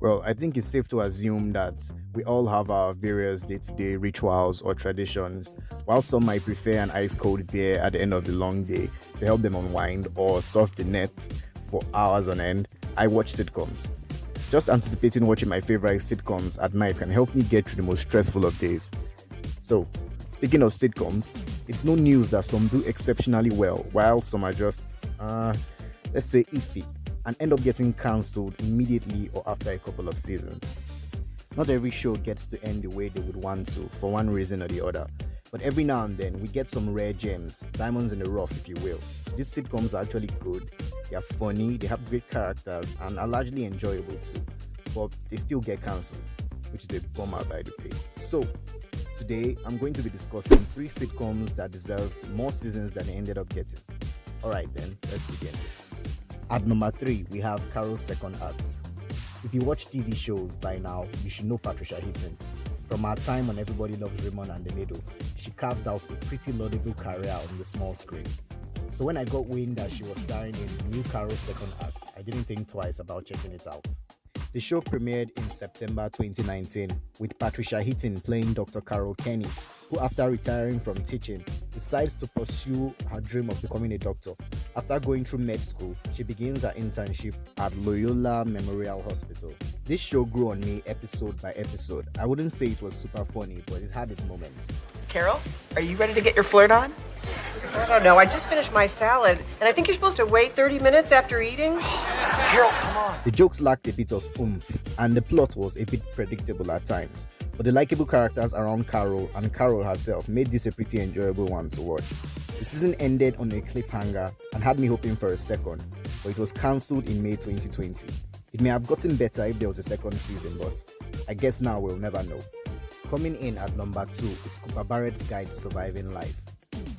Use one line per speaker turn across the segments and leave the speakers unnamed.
Well, I think it's safe to assume that we all have our various day to day rituals or traditions. While some might prefer an ice cold beer at the end of the long day to help them unwind or surf the net for hours on end, I watch sitcoms. Just anticipating watching my favorite sitcoms at night can help me get through the most stressful of days. So, speaking of sitcoms, it's no news that some do exceptionally well, while some are just, let's say, iffy, and end up getting cancelled immediately or after a couple of seasons. Not every show gets to end the way they would want to, for one reason or the other. But every now and then, we get some rare gems, diamonds in the rough, if you will. These sitcoms are actually good, they are funny, they have great characters, and are largely enjoyable too. But they still get cancelled, which is a bummer by the way. So, today, I'm going to be discussing 3 sitcoms that deserved more seasons than they ended up getting. Alright then, let's begin. At number 3, we have Carol's second act. If you watch TV shows by now, you should know Patricia Heaton. From her time on Everybody Loves Raymond and the Middle, she carved out a pretty laudable career on the small screen. So when I got wind that she was starring in the new Carol's second act, I didn't think twice about checking it out. The show premiered in September 2019 with Patricia Heaton playing Dr. Carol Kenny, who after retiring from teaching, decides to pursue her dream of becoming a doctor. After going through med school, she begins her internship at Loyola Memorial Hospital. This show grew on me episode by episode. I wouldn't say it was super funny, but it had its moments.
Carol, are you ready to get your flirt on?
I don't know. I just finished my salad, and I think you're supposed to wait 30 minutes after eating.
Carol, come on.
The jokes lacked a bit of oomph, and the plot was a bit predictable at times. But the likable characters around Carol and Carol herself made this a pretty enjoyable one to watch. The season ended on a cliffhanger and had me hoping for a second, but it was cancelled in May 2020. It may have gotten better if there was a second season, but I guess now we'll never know. Coming in at number 2 is Cooper Barrett's Guide to Surviving Life.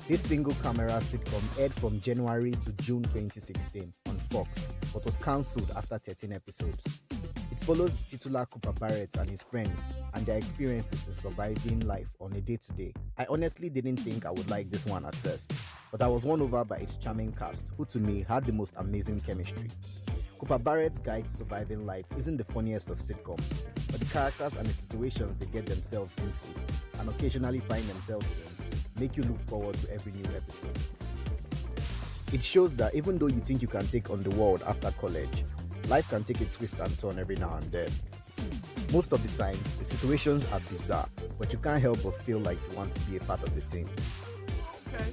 This single-camera sitcom aired from January to June 2016 on Fox, but was cancelled after 13 episodes. It follows the titular Cooper Barrett and his friends and their experiences in surviving life on a day-to-day. I honestly didn't think I would like this one at first, but I was won over by its charming cast, who to me had the most amazing chemistry. Cooper Barrett's Guide to Surviving Life isn't the funniest of sitcoms, but the characters and the situations they get themselves into, and occasionally find themselves in, make you look forward to every new episode. It shows that even though you think you can take on the world after college, life can take a twist and turn every now and then. Most of the time, the situations are bizarre, but you can't help but feel like you want to be a part of the team.
Okay.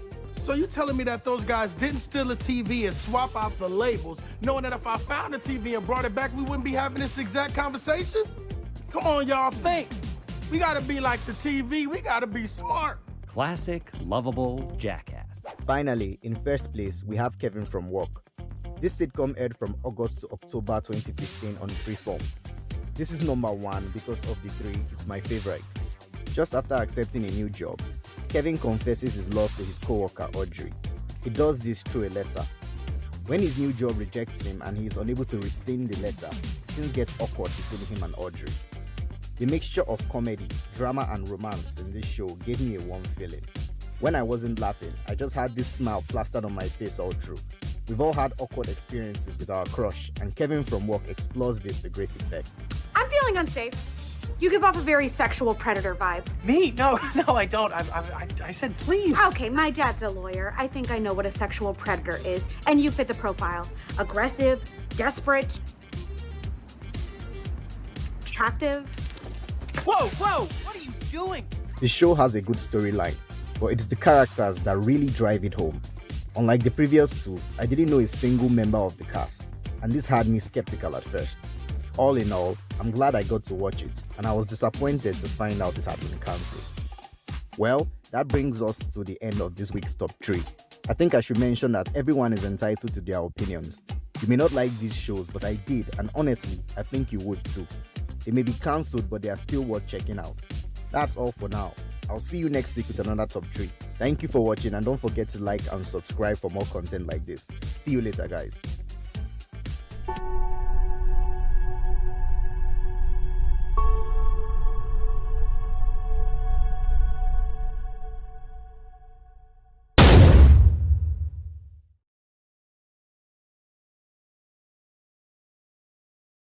So you telling me that those guys didn't steal a TV and swap out the labels, knowing that if I found the TV and brought it back, we wouldn't be having this exact conversation? Come on, y'all, think. We gotta be like the TV, we gotta be smart.
Classic, lovable jackass.
Finally, in first place, we have Kevin from Work. This sitcom aired from August to October 2015 on Freeform. This is number 1 because of the 3, it's my favorite. Just after accepting a new job, Kevin confesses his love to his co-worker Audrey. He does this through a letter. When his new job rejects him and he is unable to rescind the letter, things get awkward between him and Audrey. The mixture of comedy, drama and romance in this show gave me a warm feeling. When I wasn't laughing, I just had this smile plastered on my face all through. We've all had awkward experiences with our crush, and Kevin from Work explores this to great effect.
I'm feeling unsafe. You give off a very sexual predator vibe.
Me? No, I don't. I said please.
Okay, my dad's a lawyer. I think I know what a sexual predator is, and you fit the profile. Aggressive, desperate, attractive.
Whoa, what are you doing?
The show has a good storyline, but it's the characters that really drive it home. Unlike the previous 2, I didn't know a single member of the cast, and this had me skeptical at first. All in all, I'm glad I got to watch it, and I was disappointed to find out it had been cancelled. Well, that brings us to the end of this week's top 3. I think I should mention that everyone is entitled to their opinions. You may not like these shows, but I did, and honestly, I think you would too. They may be cancelled, but they are still worth checking out. That's all for now. I'll see you next week with another top 3. Thank you for watching, and don't forget to like and subscribe for more content like this. See you later, guys.